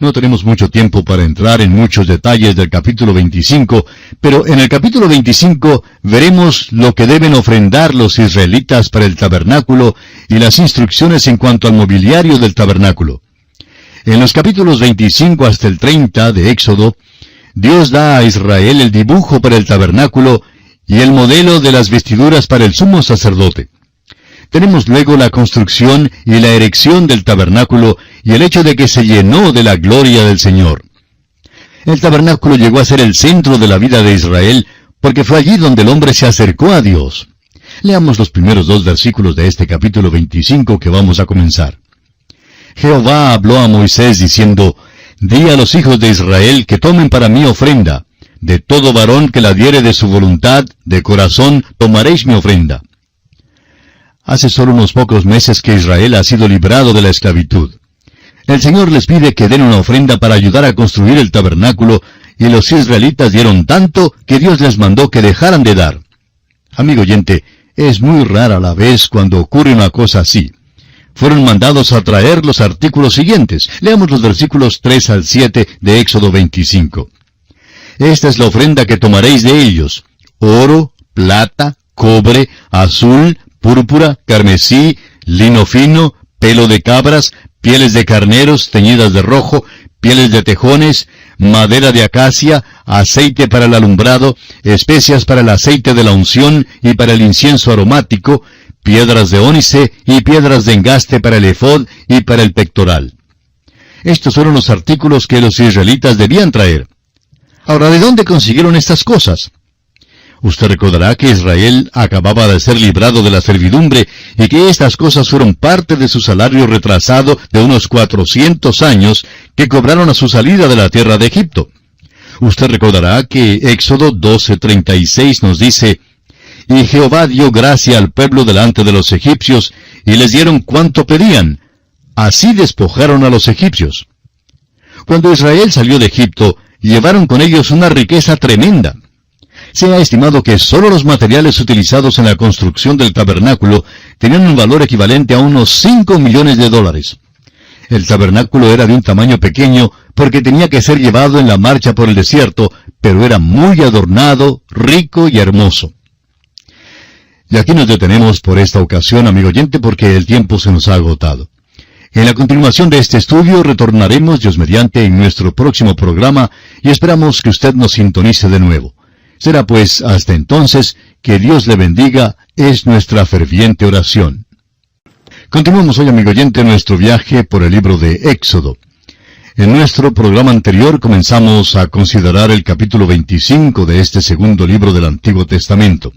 No tenemos mucho tiempo para entrar en muchos detalles del capítulo 25, pero en el capítulo 25 veremos lo que deben ofrendar los israelitas para el tabernáculo y las instrucciones en cuanto al mobiliario del tabernáculo. En los capítulos 25 hasta el 30 de Éxodo, Dios da a Israel el dibujo para el tabernáculo y el modelo de las vestiduras para el sumo sacerdote. Tenemos luego la construcción y la erección del tabernáculo y el hecho de que se llenó de la gloria del Señor. El tabernáculo llegó a ser el centro de la vida de Israel porque fue allí donde el hombre se acercó a Dios. Leamos los primeros 2 versículos de este capítulo 25 que vamos a comenzar. Jehová habló a Moisés diciendo, Di a los hijos de Israel que tomen para mí ofrenda. De todo varón que la diere de su voluntad, de corazón, tomaréis mi ofrenda. Hace solo unos pocos meses que Israel ha sido librado de la esclavitud. El Señor les pide que den una ofrenda para ayudar a construir el tabernáculo, y los israelitas dieron tanto que Dios les mandó que dejaran de dar. Amigo oyente, es muy rara la vez cuando ocurre una cosa así. Fueron mandados a traer los artículos siguientes. Leamos los versículos 3 al 7 de Éxodo 25. Esta es la ofrenda que tomaréis de ellos: oro, plata, cobre, azul, púrpura, carmesí, lino fino, pelo de cabras, pieles de carneros teñidas de rojo, pieles de tejones, madera de acacia, aceite para el alumbrado, especias para el aceite de la unción y para el incienso aromático, piedras de ónice y piedras de engaste para el efod y para el pectoral. Estos fueron los artículos que los israelitas debían traer. Ahora, ¿de dónde consiguieron estas cosas? Usted recordará que Israel acababa de ser librado de la servidumbre y que estas cosas fueron parte de su salario retrasado de unos 400 años que cobraron a su salida de la tierra de Egipto. Usted recordará que Éxodo 12:36 nos dice, Y Jehová dio gracia al pueblo delante de los egipcios, y les dieron cuanto pedían. Así despojaron a los egipcios. Cuando Israel salió de Egipto, llevaron con ellos una riqueza tremenda. Se ha estimado que solo los materiales utilizados en la construcción del tabernáculo tenían un valor equivalente a unos 5 millones de dólares. El tabernáculo era de un tamaño pequeño porque tenía que ser llevado en la marcha por el desierto, pero era muy adornado, rico y hermoso. Y aquí nos detenemos por esta ocasión, amigo oyente, porque el tiempo se nos ha agotado. En la continuación de este estudio retornaremos, Dios mediante, en nuestro próximo programa y esperamos que usted nos sintonice de nuevo. Será pues hasta entonces, que Dios le bendiga, es nuestra ferviente oración. Continuamos hoy, amigo oyente, nuestro viaje por el libro de Éxodo. En nuestro programa anterior comenzamos a considerar el capítulo 25 de este segundo libro del Antiguo Testamento.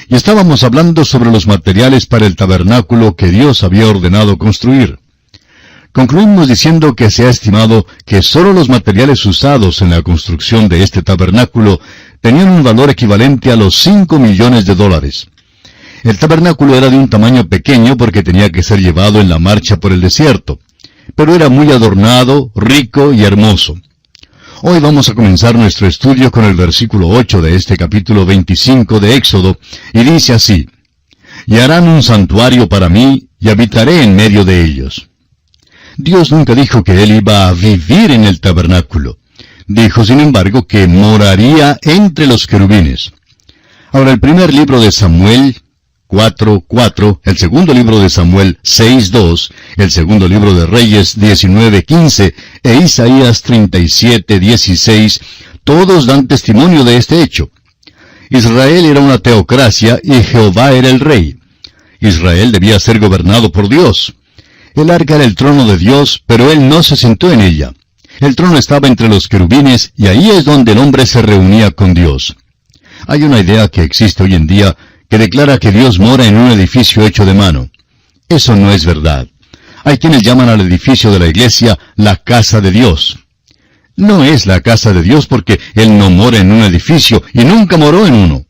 Y estábamos hablando sobre los materiales para el tabernáculo que Dios había ordenado construir. Concluimos diciendo que se ha estimado que solo los materiales usados en la construcción de este tabernáculo tenían un valor equivalente a los 5 millones de dólares. El tabernáculo era de un tamaño pequeño porque tenía que ser llevado en la marcha por el desierto, pero era muy adornado, rico y hermoso. Hoy vamos a comenzar nuestro estudio con el versículo 8 de este capítulo 25 de Éxodo, y dice así: Y harán un santuario para mí, y habitaré en medio de ellos. Dios nunca dijo que Él iba a vivir en el tabernáculo. Dijo, sin embargo, que moraría entre los querubines. Ahora, el primer libro de Samuel 4:4, el segundo libro de Samuel 6:2, el segundo libro de Reyes 19:15 e Isaías 37:16, todos dan testimonio de este hecho. Israel era una teocracia y Jehová era el rey. Israel debía ser gobernado por Dios. El arca era el trono de Dios, pero Él no se sentó en ella. El trono estaba entre los querubines, y ahí es donde el hombre se reunía con Dios. Hay una idea que existe hoy en día que declara que Dios mora en un edificio hecho de mano. Eso no es verdad. Hay quienes llaman al edificio de la iglesia la casa de Dios. No es la casa de Dios porque Él no mora en un edificio y nunca moró en uno.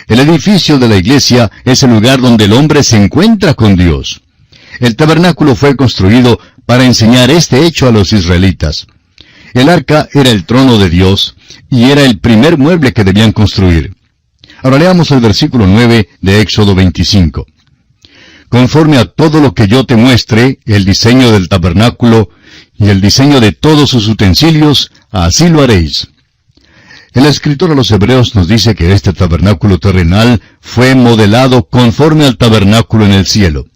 El edificio de la iglesia es el lugar donde el hombre se encuentra con Dios. El tabernáculo fue construido para enseñar este hecho a los israelitas. El arca era el trono de Dios y era el primer mueble que debían construir. Ahora leamos el versículo 9 de Éxodo 25. Conforme a todo lo que yo te muestre, el diseño del tabernáculo, y el diseño de todos sus utensilios, así lo haréis. El escritor a los Hebreos nos dice que este tabernáculo terrenal fue modelado conforme al tabernáculo en el cielo.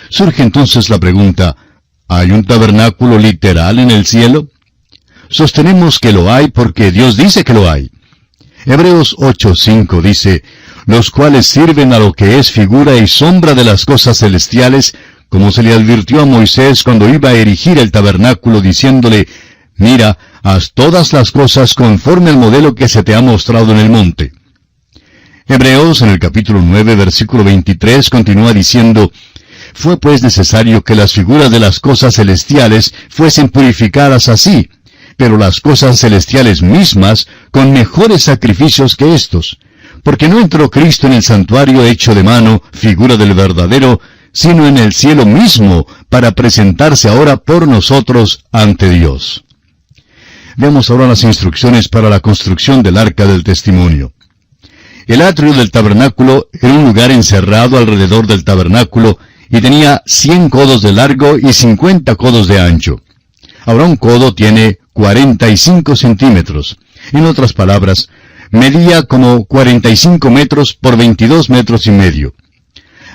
Surge entonces la pregunta, ¿hay un tabernáculo literal en el cielo? Sostenemos que lo hay porque Dios dice que lo hay. Hebreos 8:5 dice, los cuales sirven a lo que es figura y sombra de las cosas celestiales, como se le advirtió a Moisés cuando iba a erigir el tabernáculo, diciéndole, mira, haz todas las cosas conforme al modelo que se te ha mostrado en el monte. Hebreos, en el capítulo 9, versículo 23, continúa diciendo, fue pues necesario que las figuras de las cosas celestiales fuesen purificadas así, pero las cosas celestiales mismas con mejores sacrificios que estos, porque no entró Cristo en el santuario hecho de mano, figura del verdadero, sino en el cielo mismo, para presentarse ahora por nosotros ante Dios. Veamos ahora las instrucciones para la construcción del arca del testimonio. El atrio del tabernáculo era un lugar encerrado alrededor del tabernáculo y tenía 100 codos de largo y 50 codos de ancho. Ahora un codo tiene 45 centímetros. En otras palabras, medía como 45 metros por 22 metros y medio.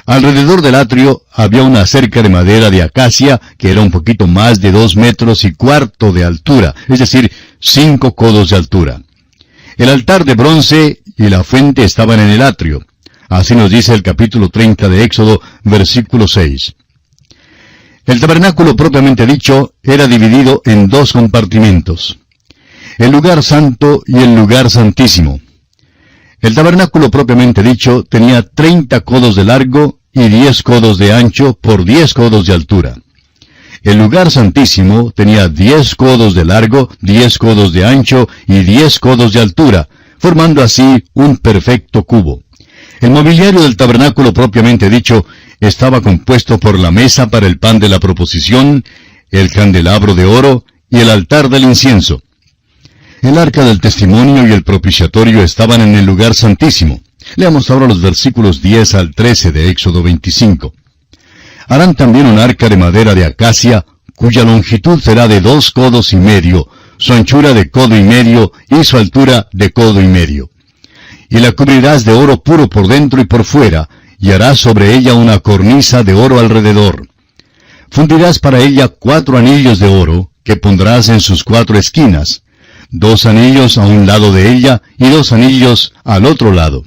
Alrededor del atrio había una cerca de madera de acacia que era un poquito más de 2 metros y cuarto de altura, es decir, 5 codos de altura. El altar de bronce y la fuente estaban en el atrio. Así nos dice el capítulo 30 de Éxodo, versículo 6. El tabernáculo propiamente dicho era dividido en 2 compartimentos, el lugar santo y el lugar santísimo. El tabernáculo propiamente dicho tenía 30 codos de largo y 10 codos de ancho por 10 codos de altura. El lugar santísimo tenía 10 codos de largo, 10 codos de ancho y 10 codos de altura, formando así un perfecto cubo. El mobiliario del tabernáculo propiamente dicho estaba compuesto por la mesa para el pan de la proposición, el candelabro de oro y el altar del incienso. El arca del testimonio y el propiciatorio estaban en el lugar santísimo. Leamos ahora los versículos 10 al 13 de Éxodo 25. Harán también un arca de madera de acacia, cuya longitud será de 2 codos y medio, su anchura de codo y medio y su altura de codo y medio. Y la cubrirás de oro puro por dentro y por fuera, y harás sobre ella una cornisa de oro alrededor. Fundirás para ella 4 anillos de oro, que pondrás en sus 4 esquinas, 2 anillos a un lado de ella y 2 anillos al otro lado.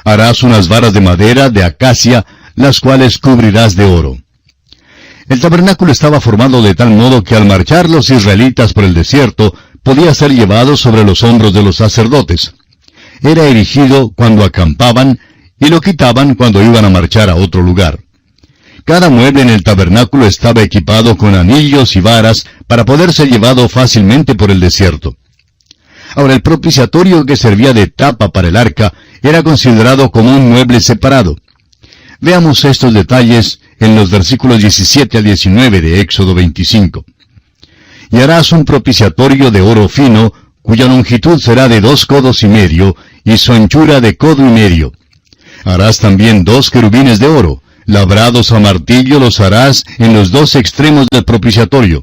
Harás unas varas de madera de acacia, las cuales cubrirás de oro. El tabernáculo estaba formado de tal modo que al marchar los israelitas por el desierto, podía ser llevado sobre los hombros de los sacerdotes. Era erigido cuando acampaban y lo quitaban cuando iban a marchar a otro lugar. Cada mueble en el tabernáculo estaba equipado con anillos y varas para poder ser llevado fácilmente por el desierto. Ahora, el propiciatorio que servía de tapa para el arca era considerado como un mueble separado. Veamos estos detalles en los versículos 17 al 19 de Éxodo 25. Y harás un propiciatorio de oro fino, cuya longitud será de 2 codos y medio, y su anchura de codo y medio. Harás también 2 querubines de oro, labrados a martillo los harás en los 2 extremos del propiciatorio.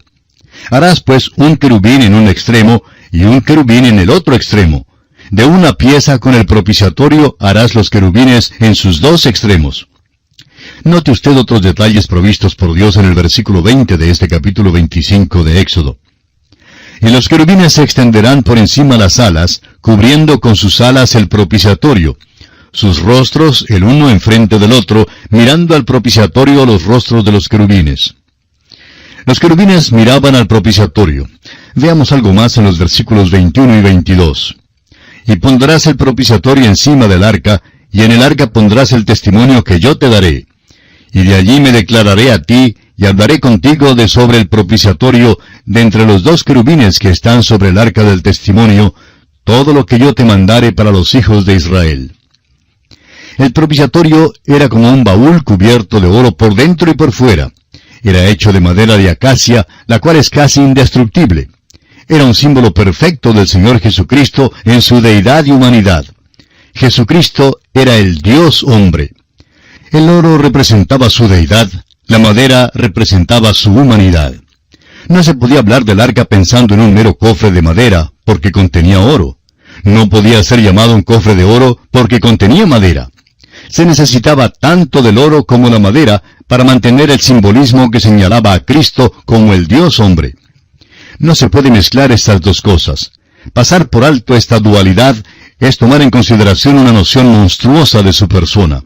Harás pues un querubín en un extremo, y un querubín en el otro extremo. De una pieza con el propiciatorio harás los querubines en sus 2 extremos. Note usted otros detalles provistos por Dios en el versículo 20 de este capítulo 25 de Éxodo. Y los querubines se extenderán por encima las alas, cubriendo con sus alas el propiciatorio. Sus rostros, el uno enfrente del otro, mirando al propiciatorio los rostros de los querubines. Los querubines miraban al propiciatorio. Veamos algo más en los versículos 21 y 22. Y pondrás el propiciatorio encima del arca, y en el arca pondrás el testimonio que yo te daré. Y de allí me declararé a ti, y hablaré contigo de sobre el propiciatorio, de entre los 2 querubines que están sobre el arca del testimonio, todo lo que yo te mandare para los hijos de Israel. El propiciatorio era como un baúl cubierto de oro por dentro y por fuera. Era hecho de madera de acacia, la cual es casi indestructible. Era un símbolo perfecto del Señor Jesucristo en su deidad y humanidad. Jesucristo era el Dios hombre. El oro representaba su deidad, la madera representaba su humanidad. No se podía hablar del arca pensando en un mero cofre de madera, porque contenía oro. No podía ser llamado un cofre de oro porque contenía madera. Se necesitaba tanto del oro como la madera para mantener el simbolismo que señalaba a Cristo como el Dios hombre. No se puede mezclar estas dos cosas. Pasar por alto esta dualidad es tomar en consideración una noción monstruosa de su persona.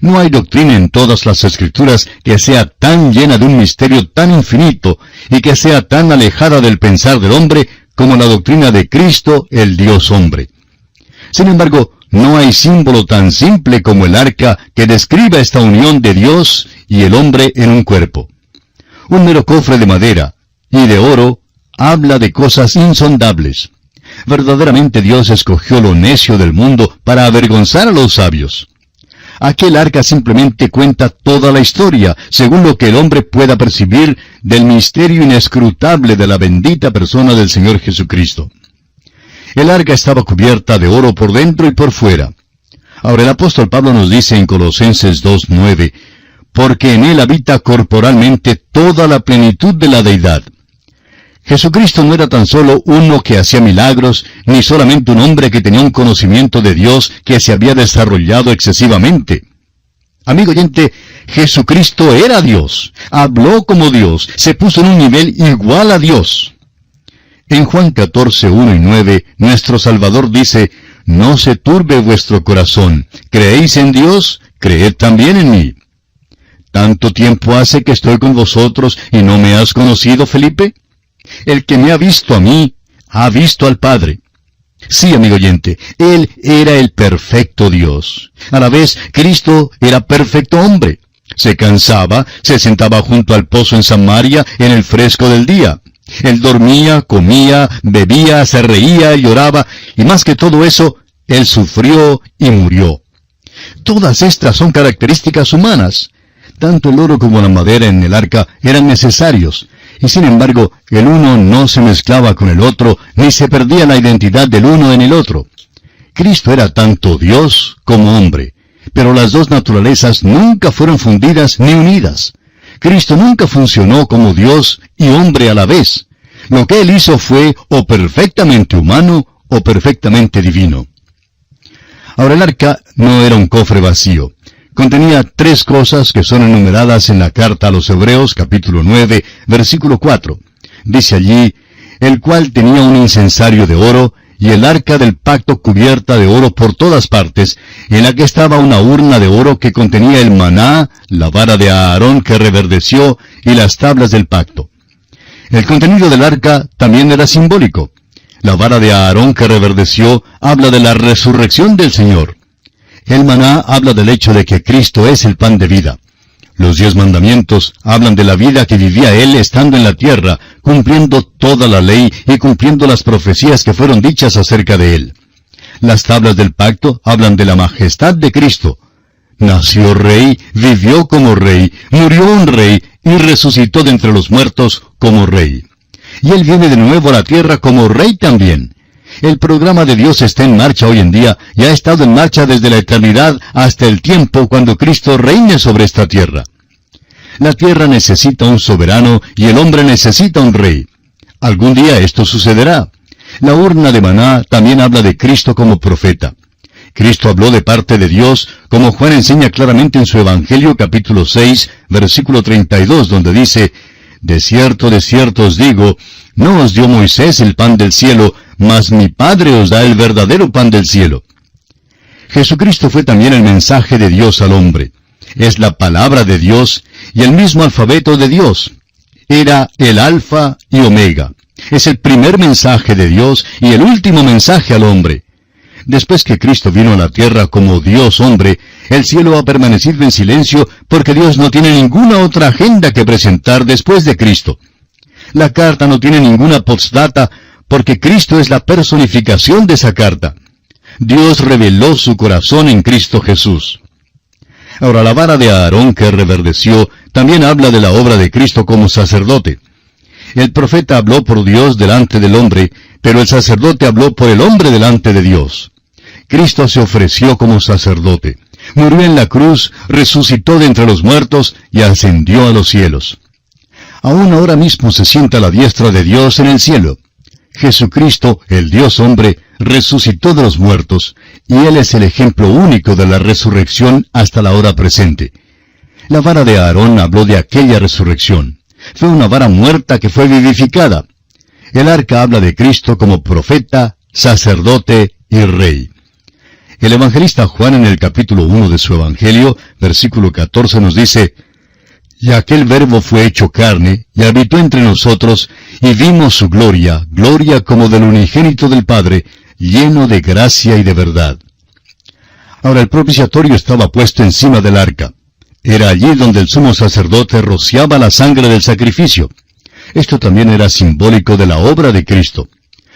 No hay doctrina en todas las Escrituras que sea tan llena de un misterio tan infinito y que sea tan alejada del pensar del hombre como la doctrina de Cristo, el Dios hombre. Sin embargo, no hay símbolo tan simple como el arca que describa esta unión de Dios y el hombre en un cuerpo. Un mero cofre de madera y de oro habla de cosas insondables. Verdaderamente Dios escogió lo necio del mundo para avergonzar a los sabios. Aquel arca simplemente cuenta toda la historia, según lo que el hombre pueda percibir del misterio inescrutable de la bendita persona del Señor Jesucristo. El arca estaba cubierta de oro por dentro y por fuera. Ahora el apóstol Pablo nos dice en Colosenses 2:9, porque en él habita corporalmente toda la plenitud de la deidad. Jesucristo no era tan solo uno que hacía milagros, ni solamente un hombre que tenía un conocimiento de Dios que se había desarrollado excesivamente. Amigo oyente, Jesucristo era Dios, habló como Dios, se puso en un nivel igual a Dios. En Juan 14:1 y 9, nuestro Salvador dice, no se turbe vuestro corazón, ¿creéis en Dios? Creed también en mí. ¿Tanto tiempo hace que estoy con vosotros y no me has conocido, Felipe? El que me ha visto a mí, ha visto al Padre. Sí, amigo oyente, Él era el perfecto Dios. A la vez, Cristo era perfecto hombre. Se cansaba, se sentaba junto al pozo en Samaria en el fresco del día. Él dormía, comía, bebía, se reía, lloraba, y más que todo eso, Él sufrió y murió. Todas estas son características humanas. Tanto el oro como la madera en el arca eran necesarios, y sin embargo, el uno no se mezclaba con el otro, ni se perdía la identidad del uno en el otro. Cristo era tanto Dios como hombre, pero las dos naturalezas nunca fueron fundidas ni unidas. Cristo nunca funcionó como Dios y hombre a la vez. Lo que Él hizo fue o perfectamente humano o perfectamente divino. Ahora el arca no era un cofre vacío. Contenía tres cosas que son enumeradas en la carta a los Hebreos, capítulo 9, versículo 4. Dice allí, el cual tenía un incensario de oro, y el arca del pacto cubierta de oro por todas partes, en la que estaba una urna de oro que contenía el maná, la vara de Aarón que reverdeció, y las tablas del pacto. El contenido del arca también era simbólico. La vara de Aarón que reverdeció habla de la resurrección del Señor. El maná habla del hecho de que Cristo es el pan de vida. Los 10 mandamientos hablan de la vida que vivía Él estando en la tierra, cumpliendo toda la ley y cumpliendo las profecías que fueron dichas acerca de Él. Las tablas del pacto hablan de la majestad de Cristo. Nació rey, vivió como rey, murió un rey y resucitó de entre los muertos como rey. Y Él viene de nuevo a la tierra como rey también. El programa de Dios está en marcha hoy en día y ha estado en marcha desde la eternidad hasta el tiempo cuando Cristo reine sobre esta tierra. La tierra necesita un soberano y el hombre necesita un rey. Algún día esto sucederá. La urna de maná también habla de Cristo como profeta. Cristo habló de parte de Dios, como Juan enseña claramente en su Evangelio capítulo 6, versículo 32, donde dice, de cierto os digo, no os dio Moisés el pan del cielo, mas mi Padre os da el verdadero pan del cielo. Jesucristo fue también el mensaje de Dios al hombre. Es la palabra de Dios y el mismo alfabeto de Dios. Era el Alfa y Omega. Es el primer mensaje de Dios y el último mensaje al hombre. Después que Cristo vino a la tierra como Dios hombre, el cielo ha permanecido en silencio porque Dios no tiene ninguna otra agenda que presentar después de Cristo. La carta no tiene ninguna postdata porque Cristo es la personificación de esa carta. Dios reveló su corazón en Cristo Jesús. Ahora, la vara de Aarón que reverdeció también habla de la obra de Cristo como sacerdote. El profeta habló por Dios delante del hombre, pero el sacerdote habló por el hombre delante de Dios. Cristo se ofreció como sacerdote. Murió en la cruz, resucitó de entre los muertos y ascendió a los cielos. Aún ahora mismo se sienta a la diestra de Dios en el cielo. Jesucristo, el Dios hombre, resucitó de los muertos, y Él es el ejemplo único de la resurrección hasta la hora presente. La vara de Aarón habló de aquella resurrección. Fue una vara muerta que fue vivificada. El arca habla de Cristo como profeta, sacerdote y rey. El evangelista Juan en el capítulo 1 de su evangelio, versículo 14 nos dice: Y aquel verbo fue hecho carne, y habitó entre nosotros, y vimos su gloria, gloria como del unigénito del Padre, lleno de gracia y de verdad. Ahora el propiciatorio estaba puesto encima del arca. Era allí donde el sumo sacerdote rociaba la sangre del sacrificio. Esto también era simbólico de la obra de Cristo.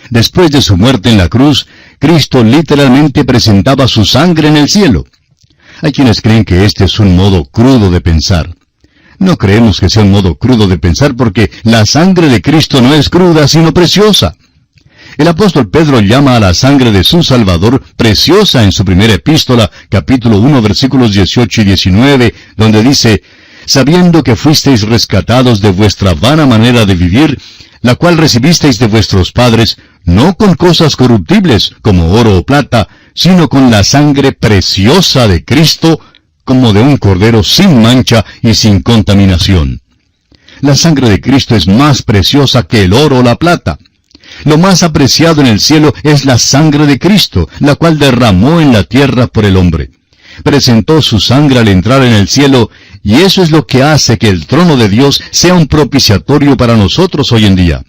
Después de su muerte en la cruz, Cristo literalmente presentaba su sangre en el cielo. Hay quienes creen que este es un modo crudo de pensar. No creemos que sea un modo crudo de pensar porque la sangre de Cristo no es cruda, sino preciosa. El apóstol Pedro llama a la sangre de su Salvador preciosa en su primera epístola, capítulo 1, versículos 18 y 19, donde dice: sabiendo que fuisteis rescatados de vuestra vana manera de vivir, la cual recibisteis de vuestros padres, no con cosas corruptibles, como oro o plata, sino con la sangre preciosa de Cristo, como de un cordero sin mancha y sin contaminación. La sangre de Cristo es más preciosa que el oro o la plata. Lo más apreciado en el cielo es la sangre de Cristo, la cual derramó en la tierra por el hombre. Presentó su sangre al entrar en el cielo, y eso es lo que hace que el trono de Dios sea un propiciatorio para nosotros hoy en día.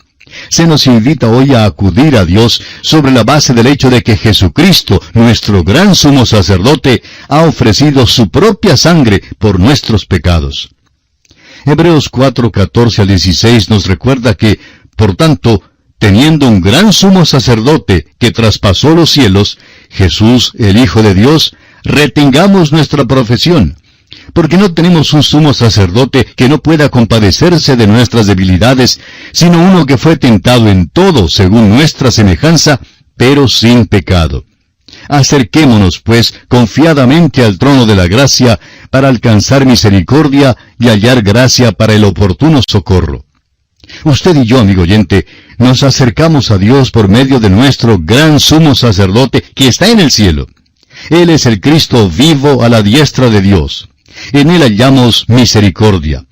Se nos invita hoy a acudir a Dios sobre la base del hecho de que Jesucristo, nuestro gran sumo sacerdote, ha ofrecido su propia sangre por nuestros pecados. Hebreos 4, 14 al 16 nos recuerda que, por tanto, teniendo un gran sumo sacerdote que traspasó los cielos, Jesús, el Hijo de Dios, retengamos nuestra profesión, porque no tenemos un sumo sacerdote que no pueda compadecerse de nuestras debilidades, sino uno que fue tentado en todo según nuestra semejanza, pero sin pecado. Acerquémonos, pues, confiadamente al trono de la gracia, para alcanzar misericordia y hallar gracia para el oportuno socorro. Usted y yo, amigo oyente, nos acercamos a Dios por medio de nuestro gran sumo sacerdote que está en el cielo. Él es el Cristo vivo a la diestra de Dios. En Él hallamos misericordia.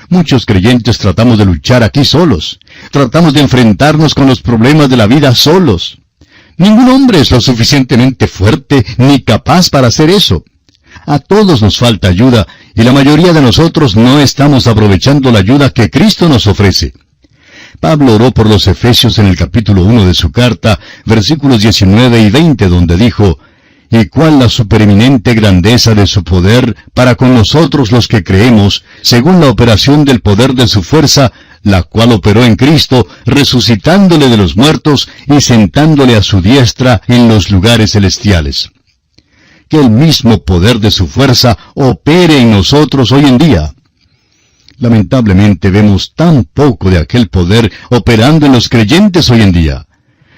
Muchos creyentes tratamos de luchar aquí solos. Tratamos de enfrentarnos con los problemas de la vida solos. Ningún hombre es lo suficientemente fuerte ni capaz para hacer eso. A todos nos falta ayuda, y la mayoría de nosotros no estamos aprovechando la ayuda que Cristo nos ofrece. Pablo oró por los Efesios en el capítulo 1 de su carta, versículos 19 y 20, donde dijo: «Y cuál la supereminente grandeza de su poder para con nosotros los que creemos, según la operación del poder de su fuerza, la cual operó en Cristo, resucitándole de los muertos y sentándole a su diestra en los lugares celestiales». Que el mismo poder de su fuerza opere en nosotros hoy en día. Lamentablemente vemos tan poco de aquel poder operando en los creyentes hoy en día.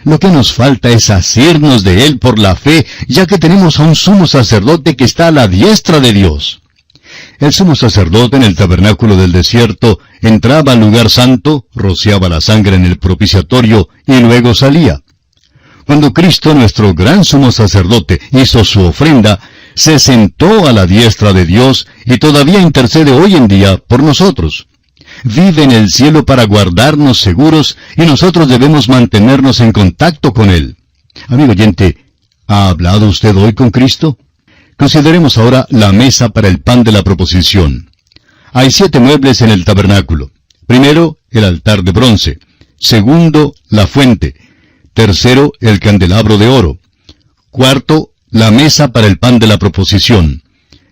Lo que nos falta es asirnos de Él por la fe, ya que tenemos a un sumo sacerdote que está a la diestra de Dios. El sumo sacerdote en el tabernáculo del desierto entraba al lugar santo, rociaba la sangre en el propiciatorio y luego salía. Cuando Cristo, nuestro gran sumo sacerdote, hizo su ofrenda, se sentó a la diestra de Dios y todavía intercede hoy en día por nosotros. Vive en el cielo para guardarnos seguros y nosotros debemos mantenernos en contacto con Él. Amigo oyente, ¿ha hablado usted hoy con Cristo? Consideremos ahora la mesa para el pan de la proposición. Hay 7 muebles en el tabernáculo. Primero, el altar de bronce. Segundo, la fuente. Tercero, el candelabro de oro. Cuarto, la mesa para el pan de la proposición.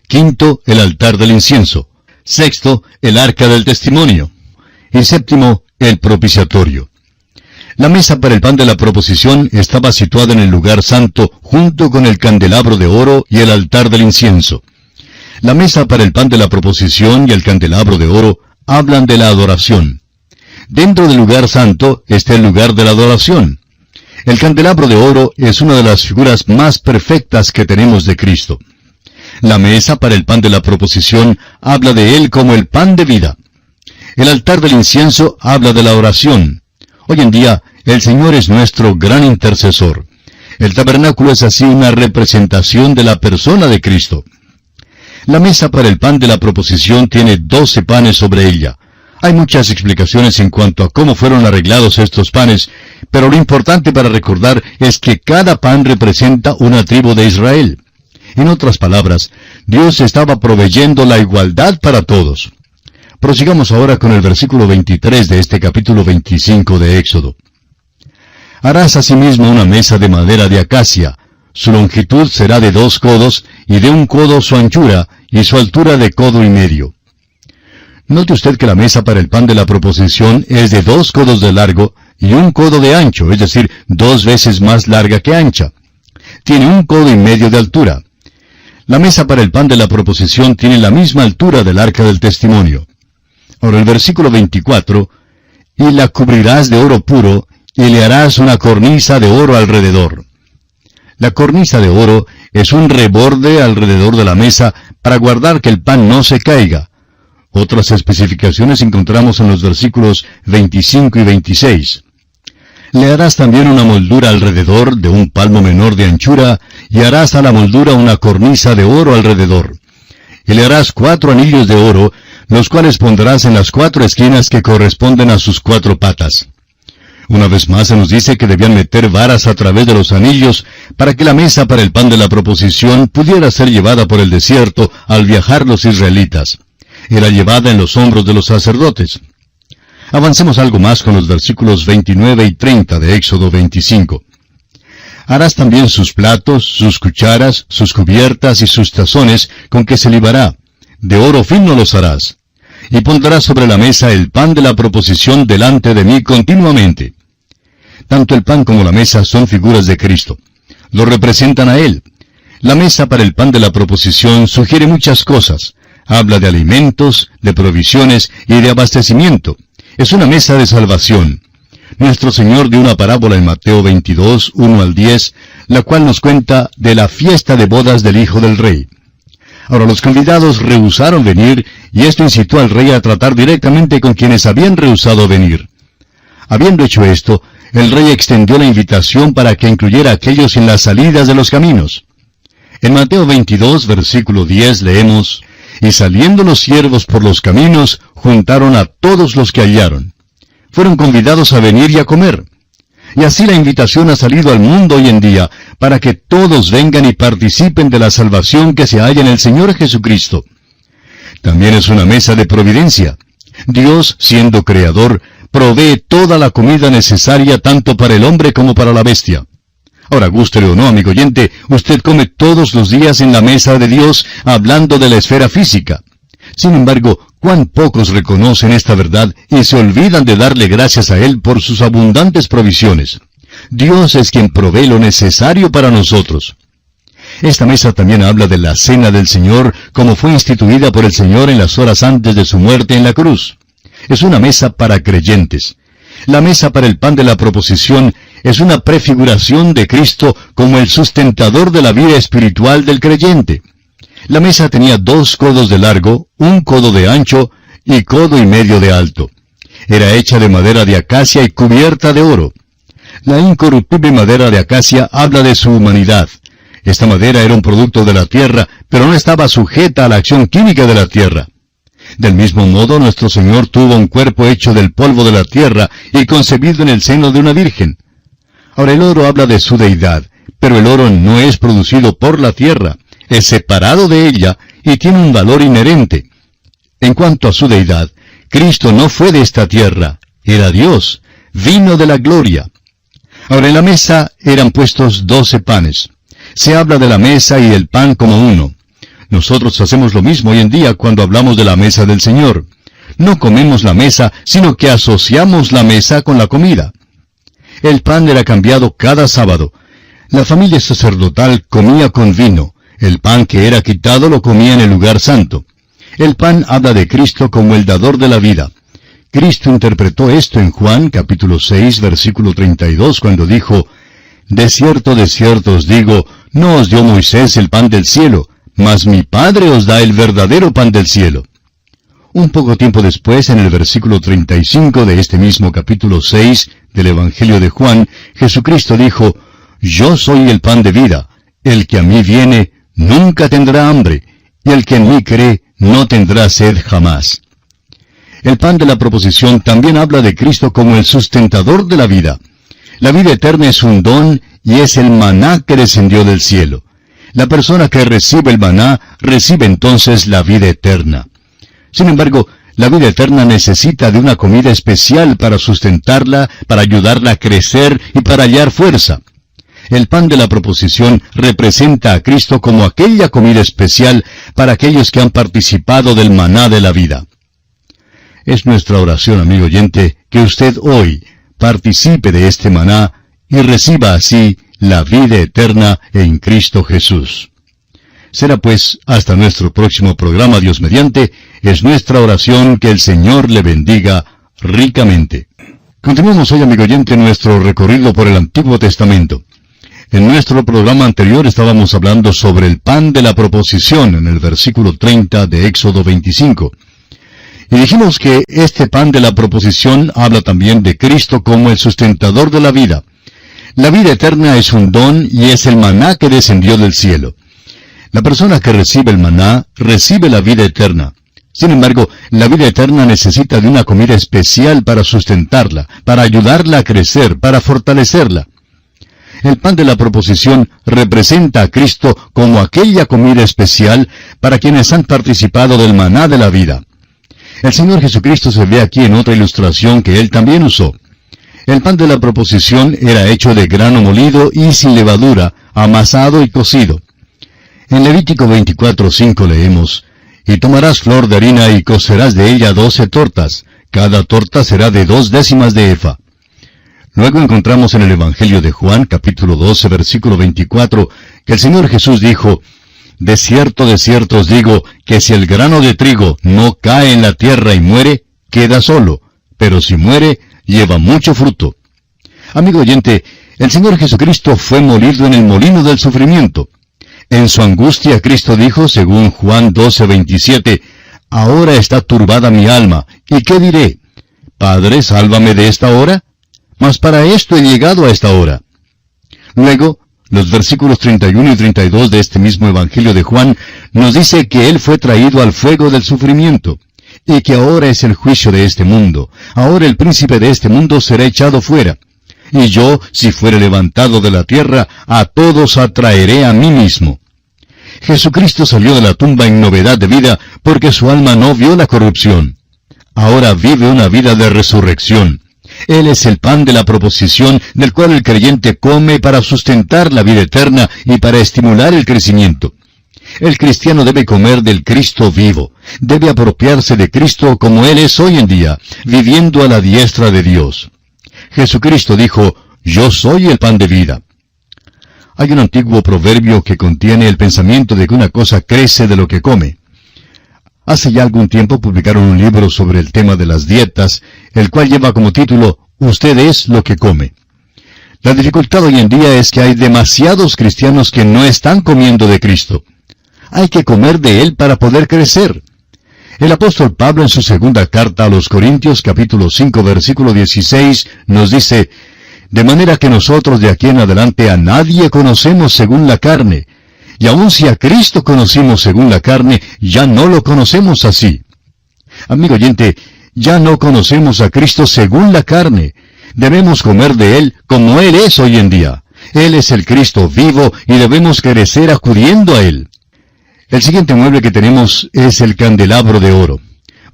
Quinto, el altar del incienso. Sexto, el arca del testimonio. Y séptimo, el propiciatorio. La mesa para el pan de la proposición estaba situada en el lugar santo junto con el candelabro de oro y el altar del incienso. La mesa para el pan de la proposición y el candelabro de oro hablan de la adoración. Dentro del lugar santo está el lugar de la adoración. El candelabro de oro es una de las figuras más perfectas que tenemos de Cristo. La mesa para el pan de la proposición habla de Él como el pan de vida. El altar del incienso habla de la oración. Hoy en día, el Señor es nuestro gran intercesor. El tabernáculo es así una representación de la persona de Cristo. La mesa para el pan de la proposición tiene 12 panes sobre ella. Hay muchas explicaciones en cuanto a cómo fueron arreglados estos panes, pero lo importante para recordar es que cada pan representa una tribu de Israel. En otras palabras, Dios estaba proveyendo la igualdad para todos. Prosigamos ahora con el versículo 23 de este capítulo 25 de Éxodo. Harás asimismo una mesa de madera de acacia. Su longitud será de 2 codos, y de 1 codo su anchura, y su altura de codo y medio. Note usted que la mesa para el pan de la proposición es de 2 codos de largo y 1 codo de ancho, es decir, 2 veces más larga que ancha. Tiene 1 codo y medio de altura. La mesa para el pan de la proposición tiene la misma altura del arca del testimonio. Ahora el versículo 24, y la cubrirás de oro puro, y le harás una cornisa de oro alrededor. La cornisa de oro es un reborde alrededor de la mesa para guardar que el pan no se caiga. Otras especificaciones encontramos en los versículos 25 y 26. Le harás también una moldura alrededor de 1 palmo menor de anchura, y harás a la moldura una cornisa de oro alrededor. Y le harás 4 anillos de oro, los cuales pondrás en las 4 esquinas que corresponden a sus 4 patas. Una vez más se nos dice que debían meter varas a través de los anillos para que la mesa para el pan de la proposición pudiera ser llevada por el desierto al viajar los israelitas. Era llevada en los hombros de los sacerdotes. Avancemos algo más con los versículos 29 y 30 de Éxodo 25. Harás también sus platos, sus cucharas, sus cubiertas y sus tazones con que se libará. De oro fino los harás. Y pondrás sobre la mesa el pan de la proposición delante de mí continuamente. Tanto el pan como la mesa son figuras de Cristo. Lo representan a Él. La mesa para el pan de la proposición sugiere muchas cosas. Habla de alimentos, de provisiones y de abastecimiento. Es una mesa de salvación. Nuestro Señor dio una parábola en Mateo 22, 1 al 10, la cual nos cuenta de la fiesta de bodas del Hijo del Rey. Ahora los convidados rehusaron venir, y esto incitó al rey a tratar directamente con quienes habían rehusado venir. Habiendo hecho esto, el rey extendió la invitación para que incluyera a aquellos en las salidas de los caminos. En Mateo 22, versículo 10, leemos, y saliendo los siervos por los caminos, juntaron a todos los que hallaron. Fueron convidados a venir y a comer. Y así la invitación ha salido al mundo hoy en día, para que todos vengan y participen de la salvación que se halla en el Señor Jesucristo. También es una mesa de providencia. Dios, siendo creador, provee toda la comida necesaria tanto para el hombre como para la bestia. Ahora, gústele o no, amigo oyente, usted come todos los días en la mesa de Dios, hablando de la esfera física. Sin embargo, cuán pocos reconocen esta verdad y se olvidan de darle gracias a Él por sus abundantes provisiones. Dios es quien provee lo necesario para nosotros. Esta mesa también habla de la cena del Señor, como fue instituida por el Señor en las horas antes de su muerte en la cruz. Es una mesa para creyentes. La mesa para el pan de la proposición es una prefiguración de Cristo como el sustentador de la vida espiritual del creyente. La mesa tenía 2 codos de largo, 1 codo de ancho y codo y medio de alto. Era hecha de madera de acacia y cubierta de oro. La incorruptible madera de acacia habla de su humanidad. Esta madera era un producto de la tierra, pero no estaba sujeta a la acción química de la tierra. Del mismo modo, nuestro Señor tuvo un cuerpo hecho del polvo de la tierra y concebido en el seno de una virgen. Ahora el oro habla de su deidad, pero el oro no es producido por la tierra, es separado de ella y tiene un valor inherente. En cuanto a su deidad, Cristo no fue de esta tierra, era Dios, vino de la gloria. Ahora en la mesa eran puestos 12 panes. Se habla de la mesa y el pan como uno. Nosotros hacemos lo mismo hoy en día cuando hablamos de la mesa del Señor. No comemos la mesa, sino que asociamos la mesa con la comida. El pan era cambiado cada sábado. La familia sacerdotal comía con vino. El pan que era quitado lo comía en el lugar santo. El pan habla de Cristo como el dador de la vida. Cristo interpretó esto en Juan capítulo 6, versículo 32, cuando dijo, de cierto os digo, no os dio Moisés el pan del cielo, mas mi Padre os da el verdadero pan del cielo. Un poco tiempo después, en el versículo 35 de este mismo capítulo 6 del Evangelio de Juan, Jesucristo dijo, «Yo soy el pan de vida. El que a mí viene nunca tendrá hambre, y el que en mí cree no tendrá sed jamás». El pan de la proposición también habla de Cristo como el sustentador de la vida. La vida eterna es un don y es el maná que descendió del cielo. La persona que recibe el maná recibe entonces la vida eterna. Sin embargo, la vida eterna necesita de una comida especial para sustentarla, para ayudarla a crecer y para hallar fuerza. El pan de la proposición representa a Cristo como aquella comida especial para aquellos que han participado del maná de la vida. Es nuestra oración, amigo oyente, que usted hoy participe de este maná y reciba así la vida eterna en Cristo Jesús. Será pues hasta nuestro próximo programa, Dios mediante. Es nuestra oración que el Señor le bendiga ricamente. Continuamos hoy, amigo oyente, nuestro recorrido por el Antiguo Testamento. En nuestro programa anterior estábamos hablando sobre el pan de la proposición en el versículo 30 de Éxodo 25. Y dijimos que este pan de la proposición habla también de Cristo como el sustentador de la vida. La vida eterna es un don y es el maná que descendió del cielo. La persona que recibe el maná recibe la vida eterna. Sin embargo, la vida eterna necesita de una comida especial para sustentarla, para ayudarla a crecer, para fortalecerla. El pan de la proposición representa a Cristo como aquella comida especial para quienes han participado del maná de la vida. El Señor Jesucristo se ve aquí en otra ilustración que Él también usó. El pan de la proposición era hecho de grano molido y sin levadura, amasado y cocido. En Levítico 24:5 leemos, «Y tomarás flor de harina y cocerás de ella 12 tortas, cada torta será de 2 décimas de efa». Luego encontramos en el Evangelio de Juan, capítulo 12, versículo 24, que el Señor Jesús dijo, de cierto os digo, que si el grano de trigo no cae en la tierra y muere, queda solo, pero si muere, lleva mucho fruto». Amigo oyente, el Señor Jesucristo fue molido en el molino del sufrimiento. En su angustia, Cristo dijo, según Juan 12:27, «Ahora está turbada mi alma, ¿y qué diré? Padre, sálvame de esta hora. Mas para esto he llegado a esta hora». Luego, los versículos 31 y 32 de este mismo Evangelio de Juan nos dice que Él fue traído al fuego del sufrimiento, y que ahora es el juicio de este mundo. Ahora el príncipe de este mundo será echado fuera. Y yo, si fuere levantado de la tierra, a todos atraeré a mí mismo. Jesucristo salió de la tumba en novedad de vida porque su alma no vio la corrupción. Ahora vive una vida de resurrección. Él es el pan de la proposición del cual el creyente come para sustentar la vida eterna y para estimular el crecimiento. El cristiano debe comer del Cristo vivo. Debe apropiarse de Cristo como Él es hoy en día, viviendo a la diestra de Dios. Jesucristo dijo, «Yo soy el pan de vida». Hay un antiguo proverbio que contiene el pensamiento de que una cosa crece de lo que come. Hace ya algún tiempo publicaron un libro sobre el tema de las dietas, el cual lleva como título, «Usted es lo que come». La dificultad hoy en día es que hay demasiados cristianos que no están comiendo de Cristo. Hay que comer de Él para poder crecer. El apóstol Pablo en su segunda carta a los Corintios, capítulo 5, versículo 16, nos dice, «De manera que nosotros de aquí en adelante a nadie conocemos según la carne, y aun si a Cristo conocimos según la carne, ya no lo conocemos así». Amigo oyente, ya no conocemos a Cristo según la carne. Debemos comer de Él como Él es hoy en día. Él es el Cristo vivo y debemos crecer acudiendo a Él. El siguiente mueble que tenemos es el candelabro de oro.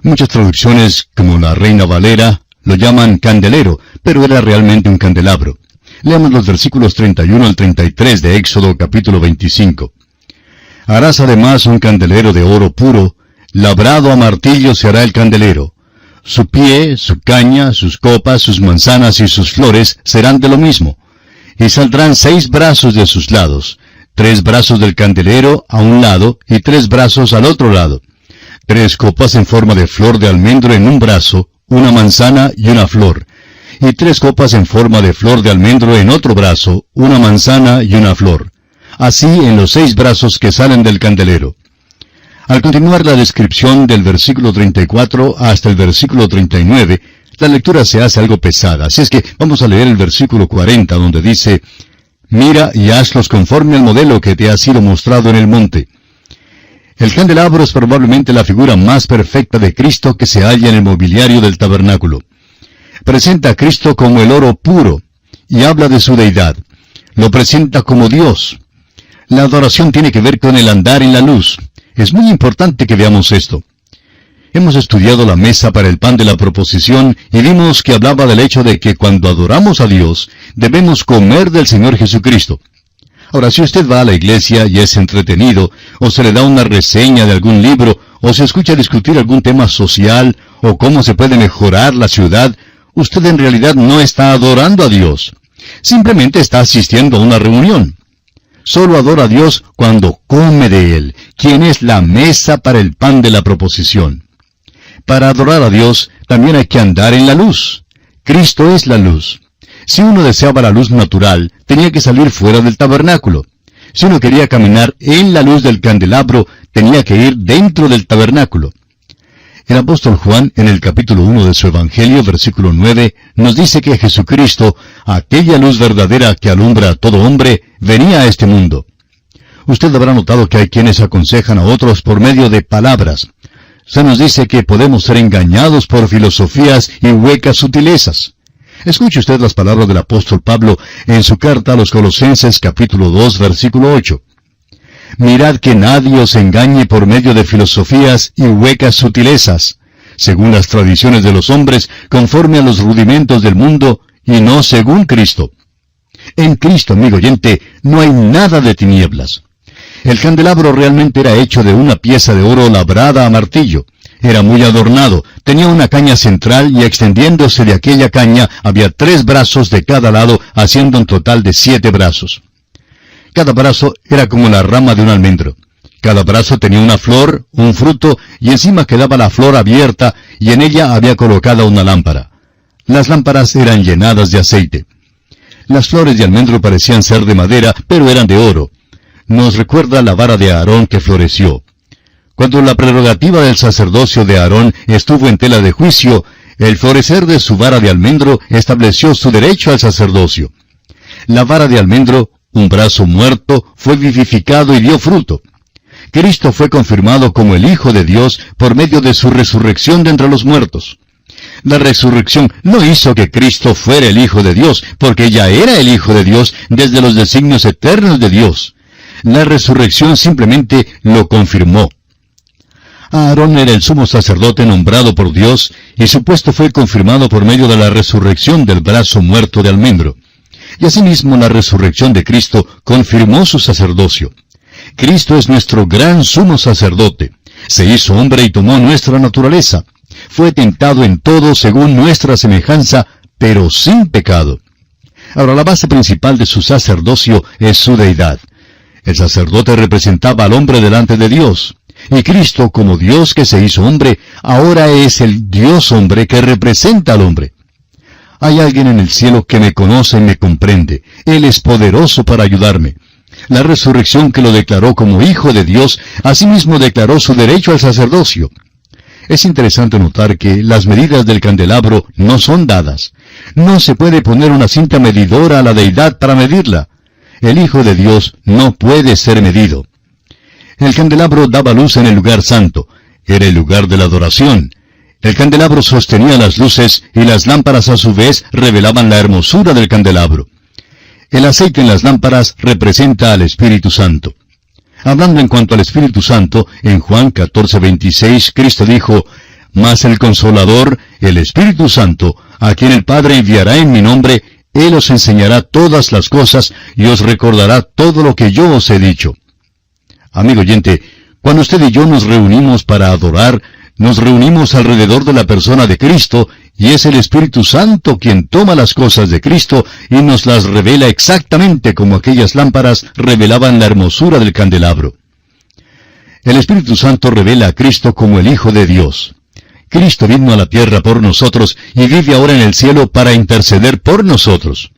Muchas traducciones, como la Reina Valera, lo llaman candelero, pero era realmente un candelabro. Leamos los versículos 31 al 33 de Éxodo capítulo 25. «Harás además un candelero de oro puro, labrado a martillo se hará el candelero. Su pie, su caña, sus copas, sus manzanas y sus flores serán de lo mismo. Y saldrán 6 brazos de sus lados, 3 brazos del candelero a un lado y 3 brazos al otro lado. 3 copas en forma de flor de almendro en un brazo, una manzana y una flor. Y 3 copas en forma de flor de almendro en otro brazo, una manzana y una flor. Así en los 6 brazos que salen del candelero. Al continuar la descripción del versículo 34 hasta el versículo 39, la lectura se hace algo pesada. Así es que vamos a leer el versículo 40, donde dice: «Mira y hazlos conforme al modelo que te ha sido mostrado en el monte». El candelabro es probablemente la figura más perfecta de Cristo que se halla en el mobiliario del tabernáculo. Presenta a Cristo como el oro puro, y habla de su deidad. Lo presenta como Dios. La adoración tiene que ver con el andar en la luz. Es muy importante que veamos esto. Hemos estudiado la mesa para el pan de la proposición y vimos que hablaba del hecho de que cuando adoramos a Dios, debemos comer del Señor Jesucristo. Ahora, si usted va a la iglesia y es entretenido, o se le da una reseña de algún libro, o se escucha discutir algún tema social, o cómo se puede mejorar la ciudad, usted en realidad no está adorando a Dios. Simplemente está asistiendo a una reunión. Solo adora a Dios cuando come de Él, quien es la mesa para el pan de la proposición. Para adorar a Dios, también hay que andar en la luz. Cristo es la luz. Si uno deseaba la luz natural, tenía que salir fuera del tabernáculo. Si uno quería caminar en la luz del candelabro, tenía que ir dentro del tabernáculo. El apóstol Juan, en el capítulo 1 de su Evangelio, versículo 9, nos dice que Jesucristo, aquella luz verdadera que alumbra a todo hombre, venía a este mundo. Usted habrá notado que hay quienes aconsejan a otros por medio de palabras. Se nos dice que podemos ser engañados por filosofías y huecas sutilezas. Escuche usted las palabras del apóstol Pablo en su carta a los Colosenses capítulo 2, versículo 8. «Mirad que nadie os engañe por medio de filosofías y huecas sutilezas, según las tradiciones de los hombres, conforme a los rudimentos del mundo, y no según Cristo». En Cristo, amigo oyente, no hay nada de tinieblas. El candelabro realmente era hecho de una pieza de oro labrada a martillo. Era muy adornado, tenía una caña central y extendiéndose de aquella caña había 3 brazos de cada lado, haciendo un total de 7 brazos. Cada brazo era como la rama de un almendro. Cada brazo tenía una flor, un fruto, y encima quedaba la flor abierta, y en ella había colocada una lámpara. Las lámparas eran llenadas de aceite. Las flores de almendro parecían ser de madera, pero eran de oro. Nos recuerda la vara de Aarón que floreció. Cuando la prerrogativa del sacerdocio de Aarón estuvo en tela de juicio, el florecer de su vara de almendro estableció su derecho al sacerdocio. La vara de almendro, un brazo muerto, fue vivificado y dio fruto. Cristo fue confirmado como el Hijo de Dios por medio de su resurrección de entre los muertos. La resurrección no hizo que Cristo fuera el Hijo de Dios, porque ya era el Hijo de Dios desde los designios eternos de Dios. La resurrección simplemente lo confirmó. Aarón era el sumo sacerdote nombrado por Dios, y su puesto fue confirmado por medio de la resurrección del brazo muerto de almendro. Y asimismo la resurrección de Cristo confirmó su sacerdocio. Cristo es nuestro gran sumo sacerdote. Se hizo hombre y tomó nuestra naturaleza. Fue tentado en todo según nuestra semejanza, pero sin pecado. Ahora, la base principal de su sacerdocio es su deidad. El sacerdote representaba al hombre delante de Dios. Y Cristo, como Dios que se hizo hombre, ahora es el Dios hombre que representa al hombre. Hay alguien en el cielo que me conoce y me comprende. Él es poderoso para ayudarme. La resurrección que lo declaró como Hijo de Dios, asimismo declaró su derecho al sacerdocio. Es interesante notar que las medidas del candelabro no son dadas. No se puede poner una cinta medidora a la deidad para medirla. El Hijo de Dios no puede ser medido. El candelabro daba luz en el lugar santo. Era el lugar de la adoración. El candelabro sostenía las luces y las lámparas a su vez revelaban la hermosura del candelabro. El aceite en las lámparas representa al Espíritu Santo. Hablando en cuanto al Espíritu Santo, en Juan 14:26, Cristo dijo: «Mas el Consolador, el Espíritu Santo, a quien el Padre enviará en mi nombre, Él os enseñará todas las cosas y os recordará todo lo que yo os he dicho». Amigo oyente, cuando usted y yo nos reunimos para adorar, nos reunimos alrededor de la persona de Cristo, y es el Espíritu Santo quien toma las cosas de Cristo y nos las revela exactamente como aquellas lámparas revelaban la hermosura del candelabro. El Espíritu Santo revela a Cristo como el Hijo de Dios. Cristo vino a la tierra por nosotros y vive ahora en el cielo para interceder por nosotros.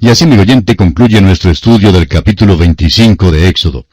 Y así, amigo oyente, concluye nuestro estudio del capítulo 25 de Éxodo.